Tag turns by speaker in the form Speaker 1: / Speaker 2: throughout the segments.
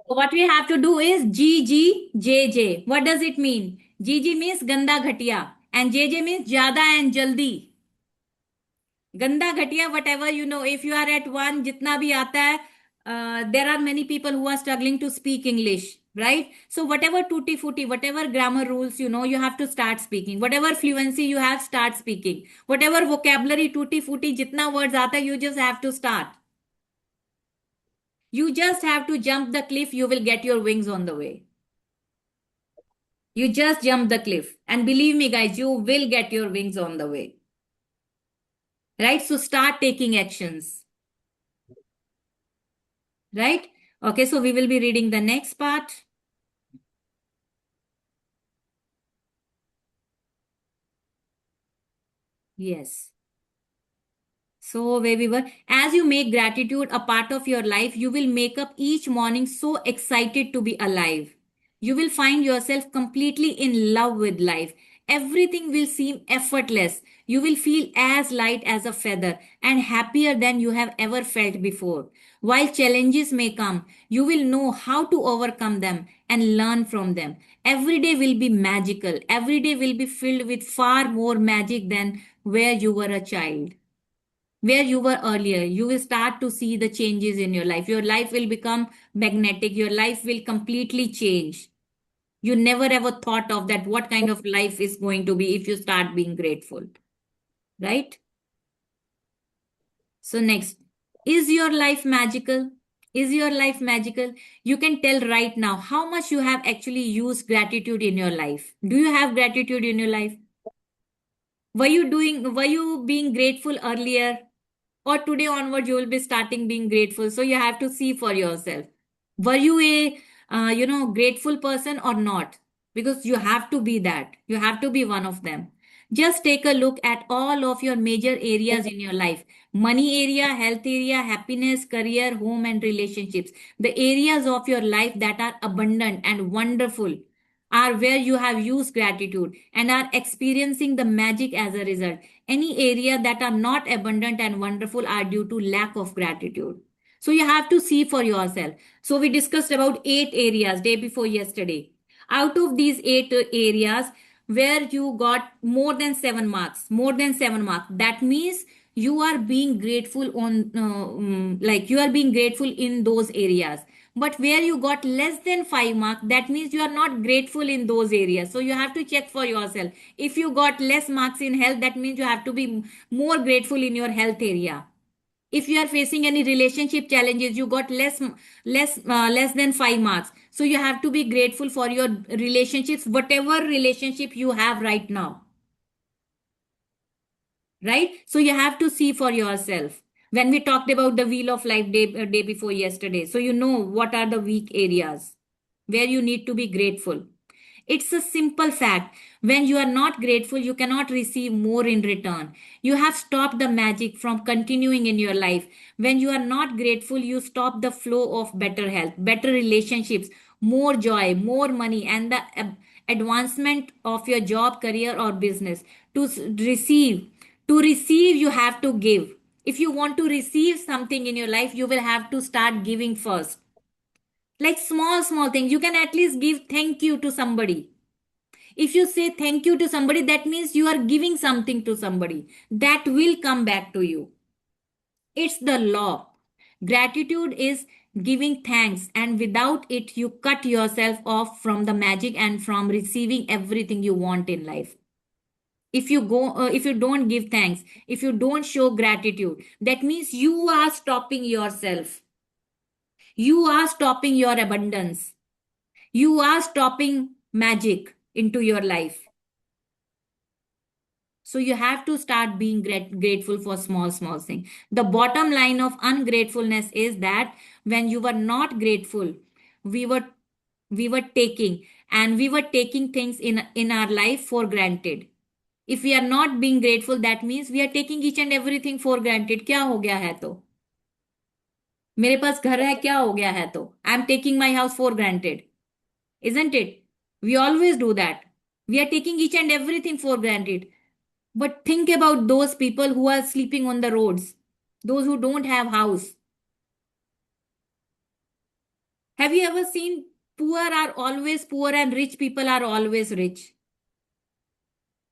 Speaker 1: So what we have to do is GGJJ. What does it mean? GG means ganda ghatiya and JJ means jada and jaldi. Ganda ghatiya, whatever you know, if you are at one, jitna bhi aata hai, there are many people who are struggling to speak English, right? So whatever tutti frutti, whatever grammar rules you know, you have to start speaking. Whatever fluency you have, start speaking. Whatever vocabulary tutti frutti, jitna words aata hai, you just have to start. You just have to jump the cliff. You will get your wings on the way. You just jump the cliff. And believe me, guys, you will get your wings on the way. Right? So start taking actions. Right? Okay, so we will be reading the next part. Yes. So, where we were, as you make gratitude a part of your life, you will make up each morning so excited to be alive. You will find yourself completely in love with life. Everything will seem effortless. You will feel as light as a feather and happier than you have ever felt before. While challenges may come, you will know how to overcome them and learn from them. Every day will be magical. Every day will be filled with far more magic than where you were a child, where you were earlier. You will start to see the changes in your life. Your life will become magnetic. Your life will completely change. You never ever thought of that what kind of life is going to be if you start being grateful, right? So next, is your life magical? Is your life magical? You can tell right now how much you have actually used gratitude in your life. Do you have gratitude in your life? Were you being grateful earlier? Or today onward you will be starting being grateful, so you have to see for yourself, were you a grateful person or not? Because you have to be that, you have to be one of them. Just take a look at all of your major areas in your life: money area, health area, happiness, career, home, and relationships. The areas of your life that are abundant and wonderful are where you have used gratitude and are experiencing the magic as a result. Any area that are not abundant and wonderful are due to lack of gratitude. So you have to see for yourself. So we discussed about 8 areas day before yesterday. Out of these 8 areas, where you got more than 7 marks, that means you are being grateful on like you are being grateful in those areas. But where you got less than 5 marks, that means you are not grateful in those areas. So you have to check for yourself. If you got less marks in health, that means you have to be more grateful in your health area. If you are facing any relationship challenges, you got less than 5 marks, so you have to be grateful for your relationships, whatever relationship you have right now, right? So you have to see for yourself. When we talked about the wheel of life day before yesterday, so you know what are the weak areas where you need to be grateful. It's a simple fact. When you are not grateful, you cannot receive more in return. You have stopped the magic from continuing in your life. When you are not grateful, you stop the flow of better health, better relationships, more joy, more money, and the advancement of your job, career, or business. Receive, to receive, you have to give. If you want to receive something in your life, you will have to start giving first. Like small things, you can at least give thank you to somebody. If you say thank you to somebody, that means you are giving something to somebody that will come back to you. It's the law. Gratitude is giving thanks, and without it, you cut yourself off from the magic and from receiving everything you want in life. If you don't give thanks, if you don't show gratitude, that means you are stopping yourself. You are stopping your abundance. You are stopping magic into your life. So you have to start being grateful for small things. The bottom line of ungratefulness is that when you were not grateful, we were we were taking we were taking things in our life for granted. If we are not being grateful, that means we are taking each and everything for granted. क्या हो गया है तो मेरे पास घर है, क्या हो गया है तो I am taking my house for granted, isn't it? We always do that. We are taking each and everything for granted. But think about those people who are sleeping on the roads, those who don't have house. Have you ever seen poor are always poor and rich people are always rich?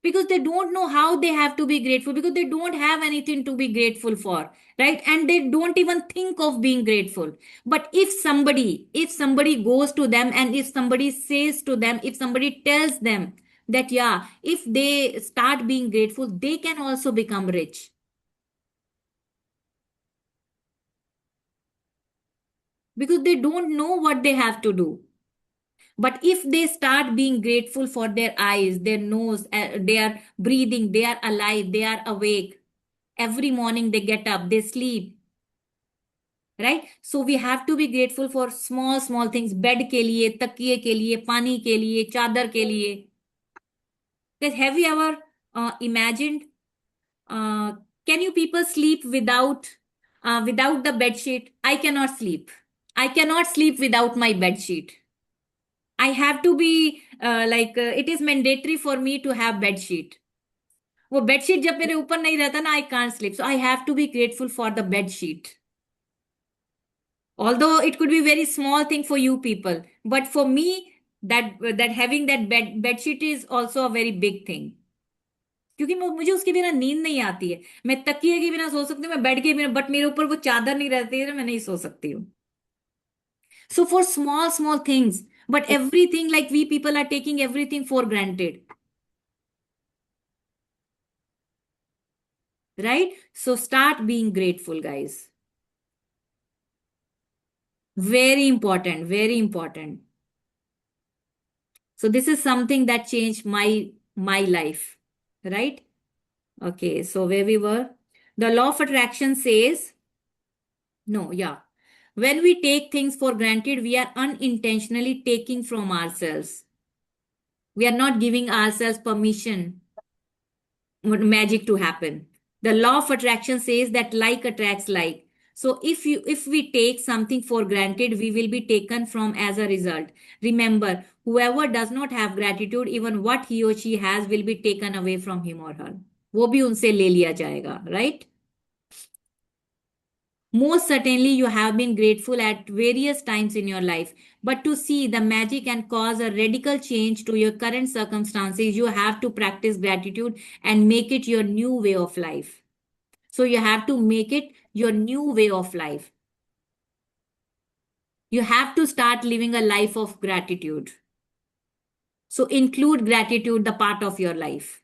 Speaker 1: Because they don't know how they have to be grateful, because they don't have anything to be grateful for, right? And they don't even think of being grateful. But if somebody goes to them, and if somebody says to them, if somebody tells them that, yeah, if they start being grateful, they can also become rich, because they don't know what they have to do. But if they start being grateful for their eyes, their nose, they are breathing, they are alive, they are awake, every morning they get up, they sleep, right? So we have to be grateful for small small things, bed ke liye, takiye ke liye, pani ke liye, chadar ke liye. That, have you ever imagined, uh, can you people sleep without the bed sheet? I cannot sleep. I cannot sleep without my bed sheet. I have to be it is mandatory for me to have bed sheet. वो bedsheet जब मेरे ऊपर नहीं रहता ना, I can't sleep. So I have to be grateful for the bed sheet. Although it could be very small thing for you people, but for me, that having that bed sheet is also a very big thing. क्योंकि मुझे उसके बिना नींद नहीं आती है. मैं तकिए के बिना सो सकती हूँ, मैं बेड के बिना, बट मेरे ऊपर वो चादर नहीं रहती है, मैं नहीं सो सकती हूँ. So for small small things, but everything, like we people are taking everything for granted, right? So start being grateful, guys. Very important, very important. So this is something that changed my life, right? Okay, so where we were, the law of attraction says, no, yeah, when we take things for granted, we are unintentionally taking from ourselves. We are not giving ourselves permission magic to happen. The law of attraction says that like attracts like. So if we take something for granted, we will be taken from as a result. Remember, whoever does not have gratitude, even what he or she has will be taken away from him or her. वो भी उनसे ले लिया जाएगा, right? Most certainly, you have been grateful at various times in your life. But to see the magic and cause a radical change to your current circumstances, you have to practice gratitude and make it your new way of life. So, you have to make it your new way of life. You have to start living a life of gratitude. So, include gratitude, the part of your life,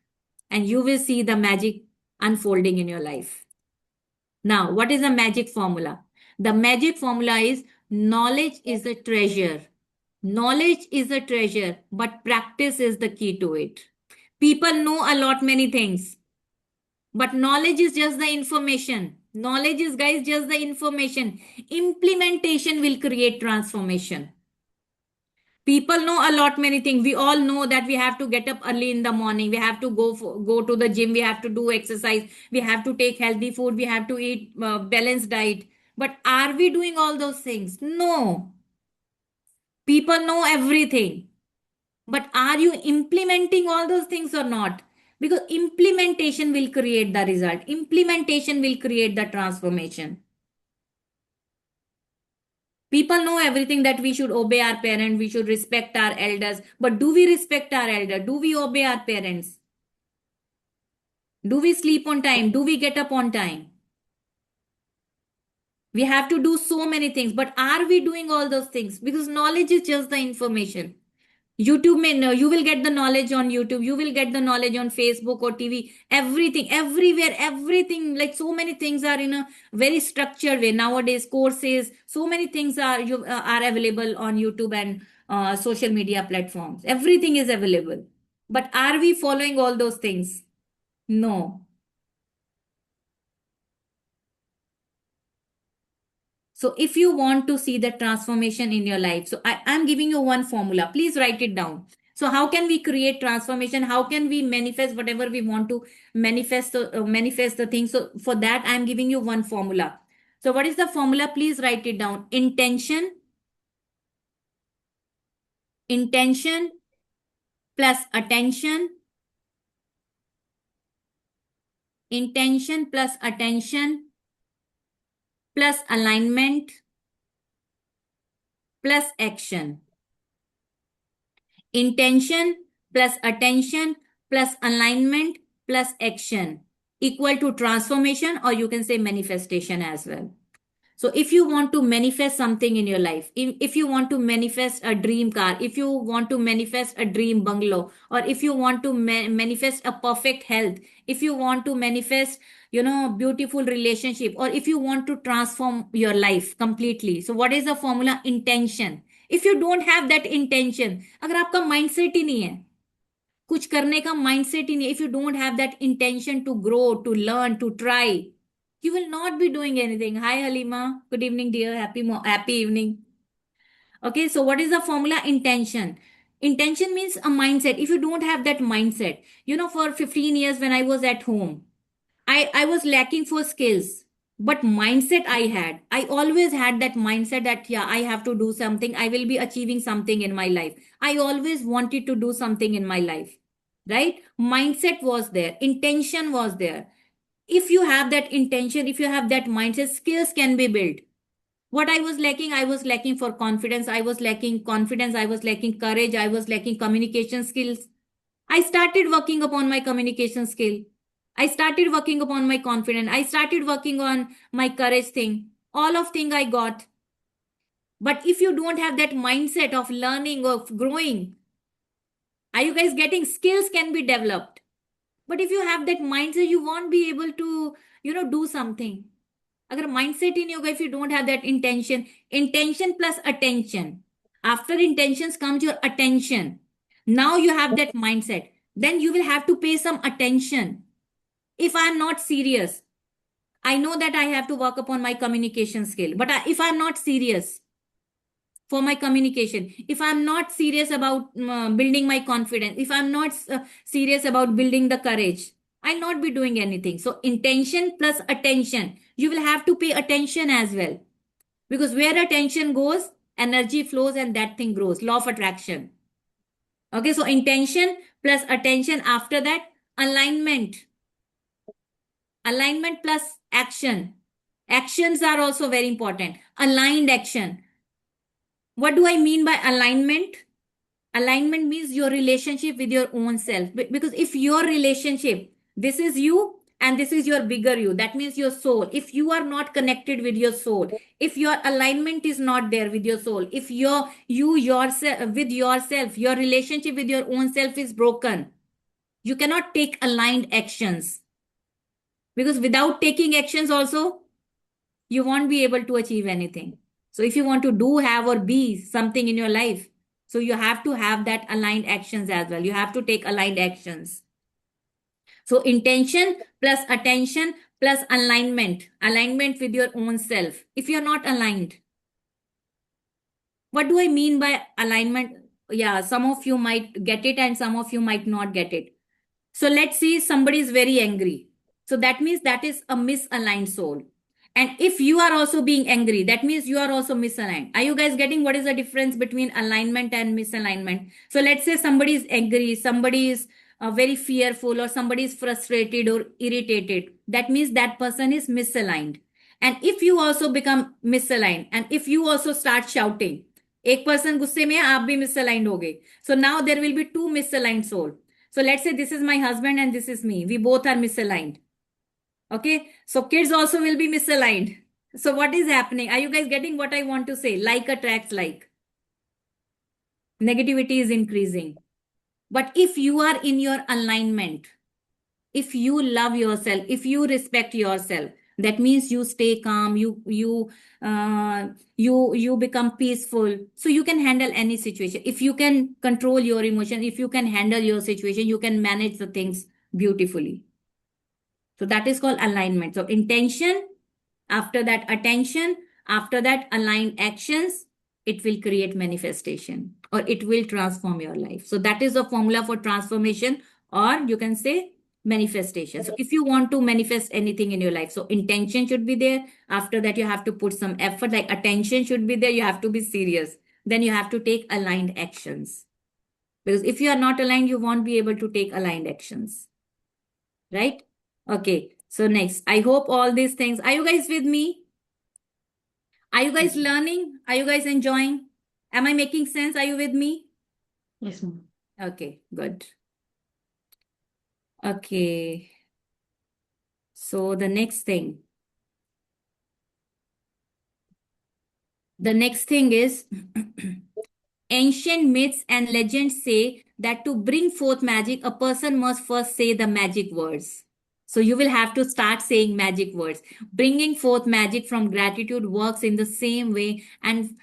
Speaker 1: and you will see the magic unfolding in your life. Now, what is the magic formula? The magic formula is knowledge is a treasure. Knowledge is a treasure, but practice is the key to it. People know a lot many things, but knowledge is just the information. Knowledge is, guys, just the information. Implementation will create transformation. People know a lot many things. We all know that we have to get up early in the morning, we have to go to the gym, we have to do exercise, we have to take healthy food, we have to eat balanced diet. But are we doing all those things? No. People know everything, but are you implementing all those things or not? Because implementation will create the result, implementation will create the transformation. People know everything, that we should obey our parents, we should respect our elders. But do we respect our elder? Do we obey our parents? Do we sleep on time? Do we get up on time? We have to do so many things, but are we doing all those things? Because knowledge is just the information. YouTube may know, you will get the knowledge on YouTube, you will get the knowledge on Facebook or TV, everything, everywhere, everything. Like so many things are in a very structured way nowadays. Courses, so many things are available on YouTube and social media platforms. Everything is available. But are we following all those things? No. So if you want to see the transformation in your life, so I'm giving you one formula. Please write it down. So how can we create transformation? How can we manifest whatever we want to manifest? Manifest the thing. So for that, I'm giving you one formula. So what is the formula? Please write it down. Intention plus attention. Intention plus attention plus alignment plus action. Intention plus attention plus alignment plus action equal to transformation, or you can say manifestation as well. So if you want to manifest something in your life, if you want to manifest a dream car, if you want to manifest a dream bungalow, or if you want to manifest a perfect health, if you want to manifest, beautiful relationship, or if you want to transform your life completely. So what is the formula? Intention. If you don't have that intention, अगर आपका mindset ही नहीं है, कुछ करने का mindset ही नहीं है, if you don't have that intention to grow, to learn, to try, you will not be doing anything. Hi Halima, good evening dear, happy evening. Okay, so what is the formula? Intention. Intention means a mindset. If you don't have that mindset, for 15 years when I was at home, I was lacking for skills, but mindset I had. I always had that mindset that, yeah, I have to do something. I will be achieving something in my life. I always wanted to do something in my life, right? Mindset was there. Intention was there. If you have that intention, if you have that mindset, skills can be built. What I was lacking for confidence. I was lacking confidence. I was lacking courage. I was lacking communication skills. I started working upon my communication skill. I started working upon my confidence. I started working on my courage thing. All of thing I got. But if you don't have that mindset of learning, of growing, are you guys getting? Skills can be developed. But if you have that mindset, you won't be able to, do something. अगर mindset ही नहीं होगा, if you don't have that intention plus attention. After intentions comes your attention. Now you have that mindset. Then you will have to pay some attention. If I'm not serious, I know that I have to work upon my communication skill. But if I'm not serious for my communication, if I'm not serious about building my confidence, if I'm not serious about building the courage, I'll not be doing anything. So intention plus attention, you will have to pay attention as well, because where attention goes, energy flows and that thing grows. Law of attraction. Okay, so intention plus attention. After that, alignment. Alignment plus action. Actions are also very important. Aligned action. What do I mean by alignment? Alignment means your relationship with your own self. Because if your relationship, this is you and this is your bigger you, that means your soul. If you are not connected with your soul, if your alignment is not there with your soul, if you yourself with yourself, your relationship with your own self is broken, you cannot take aligned actions. Because without taking actions also, you won't be able to achieve anything. So if you want to do, have, or be something in your life, so you have to have that aligned actions as well. You have to take aligned actions. So intention plus attention plus alignment. Alignment with your own self. If you're not aligned, what do I mean by alignment? Yeah, some of you might get it and some of you might not get it. So let's see, somebody is very angry. So that means that is a misaligned soul. And if you are also being angry, that means you are also misaligned. Are you guys getting what is the difference between alignment and misalignment? So let's say somebody is angry, somebody is very fearful, or somebody is frustrated or irritated. That means that person is misaligned. And if you also become misaligned, and if you also start shouting, एक person गुस्से में है, आप भी misaligned हो गए. So now there will be two misaligned soul. So let's say this is my husband and this is me. We both are misaligned. Okay. So kids also will be misaligned. So what is happening? Are you guys getting what I want to say? Like attracts like. Negativity is increasing. But if you are in your alignment, if you love yourself, if you respect yourself, that means you stay calm, you become peaceful, so you can handle any situation. If you can control your emotion, if you can handle your situation, you can manage the things beautifully. So that is called alignment. So intention, after that attention, after that aligned actions, it will create manifestation, or it will transform your life. So that is the formula for transformation, or you can say manifestation. So if you want to manifest anything in your life, so intention should be there. After that, you have to put some effort, like attention should be there. You have to be serious. Then you have to take aligned actions. Because if you are not aligned, you won't be able to take aligned actions. Right? Okay. So next, I hope all these things, are you guys with me? Are you guys learning? Are you guys enjoying? Am I making sense? Are you with me?
Speaker 2: Yes, ma'am.
Speaker 1: Okay, good. Okay. So the next thing is ancient myths and legends say that to bring forth magic, a person must first say the magic words. So you will have to start saying magic words. Bringing forth magic from gratitude works in the same way, and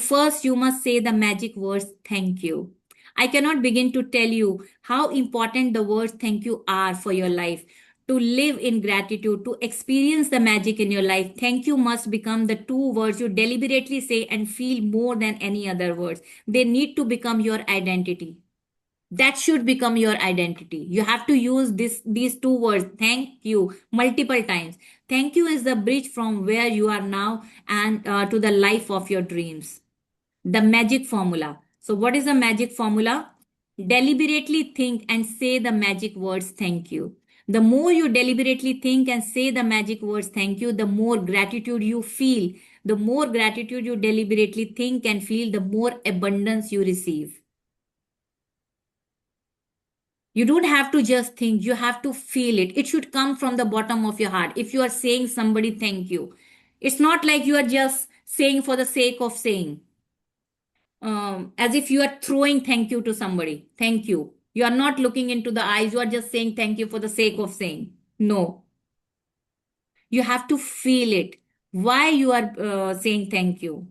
Speaker 1: first you must say the magic words thank you. I cannot begin to tell you how important the words thank you are for your life. To live in gratitude, to experience the magic in your life, thank you must become the two words you deliberately say and feel more than any other words. They need to become your identity. That should become your identity. You have to use these two words, thank you, multiple times. Thank you is the bridge from where you are now and to the life of your dreams. The magic formula. So, what is the magic formula? Deliberately think and say the magic words thank you. The more you deliberately think and say the magic words thank you, the more gratitude you feel. The more gratitude you deliberately think and feel, the more abundance you receive. You don't have to just think, you have to feel it. It should come from the bottom of your heart. If you are saying somebody thank you, it's not like you are just saying for the sake of saying. As if you are throwing thank you to somebody. Thank you. You are not looking into the eyes. You are just saying thank you for the sake of saying. No, you have to feel it. Why you are saying thank you?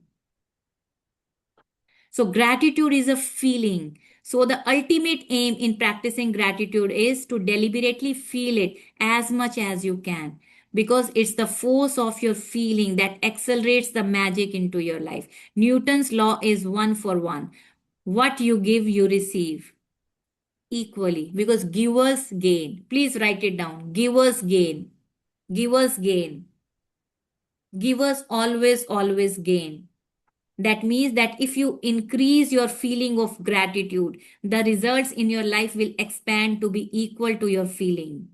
Speaker 1: So, gratitude is a feeling. So, the ultimate aim in practicing gratitude is to deliberately feel it as much as you can because it's the force of your feeling that accelerates the magic into your life. Newton's law is one for one. What you give, you receive equally because givers gain. Please write it down. Givers gain. Givers gain. Givers always gain. That means that if you increase your feeling of gratitude, the results in your life will expand to be equal to your feeling.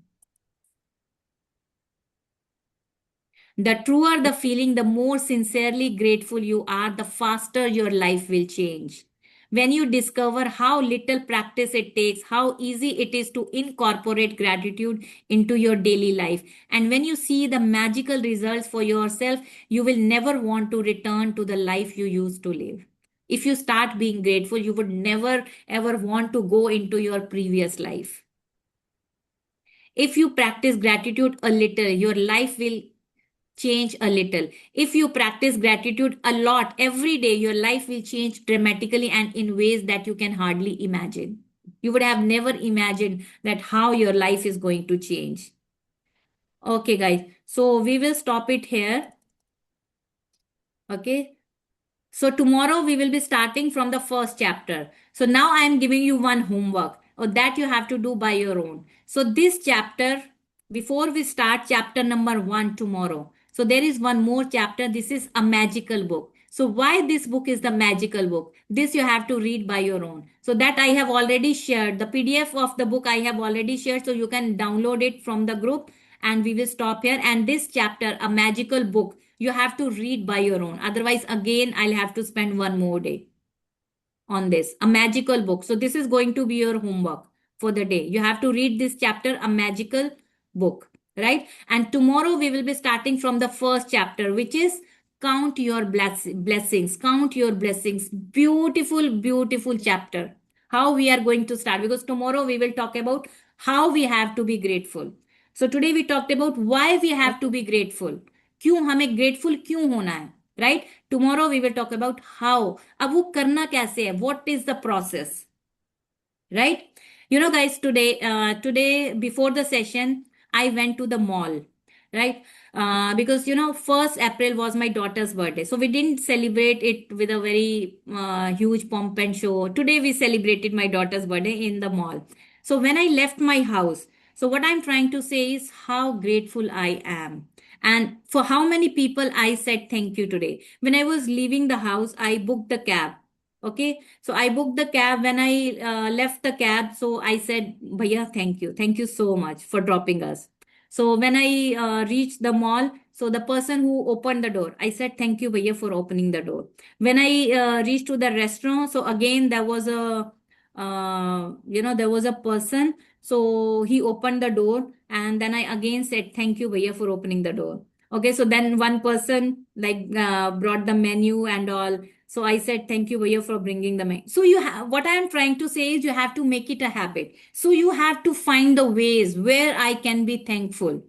Speaker 1: The truer the feeling, the more sincerely grateful you are, the faster your life will change. When you discover how little practice it takes, how easy it is to incorporate gratitude into your daily life, and when you see the magical results for yourself, you will never want to return to the life you used to live. If you start being grateful, you would never ever want to go into your previous life. If you practice gratitude a little, your life will change a little. If you practice gratitude a lot every day, your life will change dramatically and in ways that you can hardly imagine. You would have never imagined that how your life is going to change. Okay, guys. So we will stop it here. Okay. So tomorrow we will be starting from the first chapter. So now I am giving you one homework or that you have to do by your own. So this chapter, before we start chapter number 1 tomorrow. So there is one more chapter. This is a magical book. So why this book is the magical book? This you have to read by your own. So that I have already shared. The PDF of the book I have already shared. So you can download it from the group and we will stop here. And this chapter, a magical book, you have to read by your own. Otherwise, again, I'll have to spend one more day on this. A magical book. So, this is going to be your homework for the day. You have to read this chapter, a magical book, right? And tomorrow we will be starting from the first chapter, which is count your blessings. Count your blessings. Beautiful, beautiful chapter. How we are going to start because tomorrow we will talk about how we have to be grateful. So today we talked about why we have to be grateful. क्यों हमें grateful क्यों होना है, right? Tomorrow we will talk about how. अब वो करना कैसे है? What is the process? Right? You know, guys, today before the session, I went to the mall, right? Because you know, 1st April was my daughter's birthday, so we didn't celebrate it with a very huge pomp and show. Today we celebrated my daughter's birthday in the mall. So when I left my house, so what I'm trying to say is how grateful I am. And for how many people I said thank you today. When I was leaving the house, I booked the cab. Okay, so I booked the cab. When I left the cab, so I said, Bhaiya, thank you. Thank you so much for dropping us. So when I reached the mall, so the person who opened the door, I said, thank you, Bhaiya, for opening the door. When I reached to the restaurant, so again, there was there was a person. So he opened the door, and then I again said, thank you, Bhaiya, for opening the door. Okay, so then one person like brought the menu and all. So I said, thank you, Bhaiya, for bringing the menu. So you have, what I am trying to say is you have to make it a habit. So you have to find the ways where I can be thankful.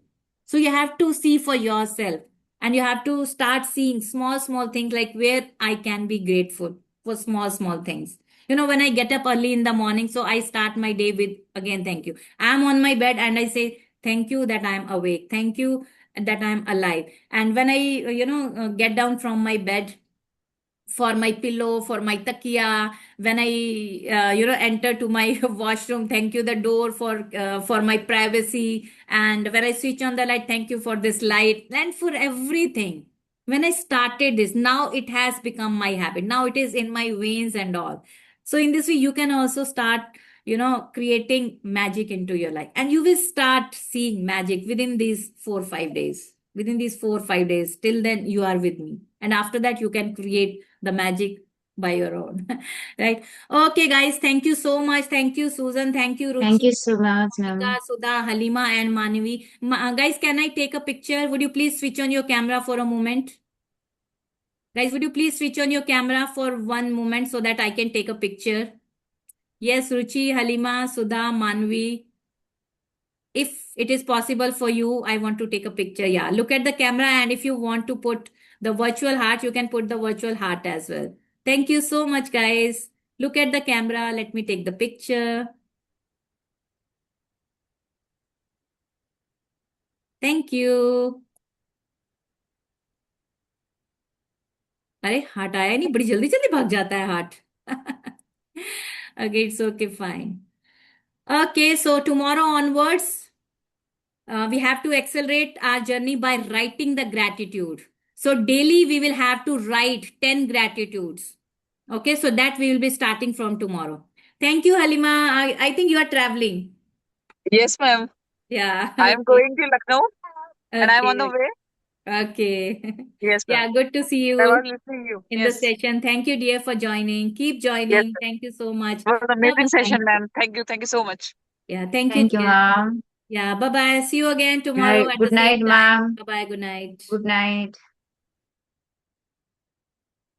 Speaker 1: So you have to see for yourself, and you have to start seeing small, small things like where I can be grateful for small, small things. When I get up early in the morning, so I start my day with, again, thank you. I'm on my bed and I say, thank you that I'm awake. Thank you that I'm alive. And when I, get down from my bed, for my pillow, for my takia, when I, enter to my washroom, thank you the door for my privacy, and when I switch on the light, thank you for this light and for everything. When I started this, now it has become my habit. Now it is in my veins and all. So in this way, you can also start, creating magic into your life, and you will start seeing magic within these 4 5 days. Within these 4 5 days, till then you are with me, and after that you can create the magic by your own. Right? Okay, guys, thank you so much. Thank you, Susan. Thank you,
Speaker 2: Thank
Speaker 1: Ruchi,
Speaker 2: you so much,
Speaker 1: Monica,
Speaker 2: ma'am.
Speaker 1: Sudha, Halima, and Manvi. Guys, can I take a picture? Would you please switch on your camera for a moment? Guys, would you please switch on your camera for one moment so that I can take a picture? Yes, Ruchi, Halima, Sudha, Manvi. If it is possible for you, I want to take a picture. Yeah, look at the camera, and if you want to put the virtual heart, you can put the virtual heart as well. Thank you so much, guys. Look at the camera. Let me take the picture. Thank you. अरे heart आया नहीं, बड़ी जल्दी जल्दी भाग जाता है heart. Okay, it's okay, fine. Okay, so tomorrow onwards, we have to accelerate our journey by writing the gratitude. So daily we will have to write 10 gratitudes. Okay, so that we will be starting from tomorrow. Thank you, Halima. I think you are traveling.
Speaker 3: Yes, ma'am.
Speaker 1: Yeah,
Speaker 3: I am
Speaker 1: okay.
Speaker 3: going to Lucknow and I'm on the
Speaker 1: Okay,
Speaker 3: way.
Speaker 1: okay.
Speaker 3: Yes, ma'am.
Speaker 1: Yeah, good to see
Speaker 3: I was
Speaker 1: you
Speaker 3: listening you.
Speaker 1: in the
Speaker 3: Yes.
Speaker 1: session. Thank you, dear, for joining. Keep
Speaker 3: Yes,
Speaker 1: joining.
Speaker 3: ma'am.
Speaker 1: Thank you so much.
Speaker 3: It was an
Speaker 1: Bye
Speaker 3: amazing
Speaker 1: bye.
Speaker 3: session, ma'am. Thank you. Thank you so much.
Speaker 1: Yeah, thank you,
Speaker 2: Thank you,
Speaker 1: dear.
Speaker 2: ma'am.
Speaker 1: Yeah, bye bye. See you again tomorrow at the
Speaker 2: Good
Speaker 1: same
Speaker 2: night,
Speaker 1: time.
Speaker 2: ma'am.
Speaker 1: Bye bye. Good night.
Speaker 2: Good night.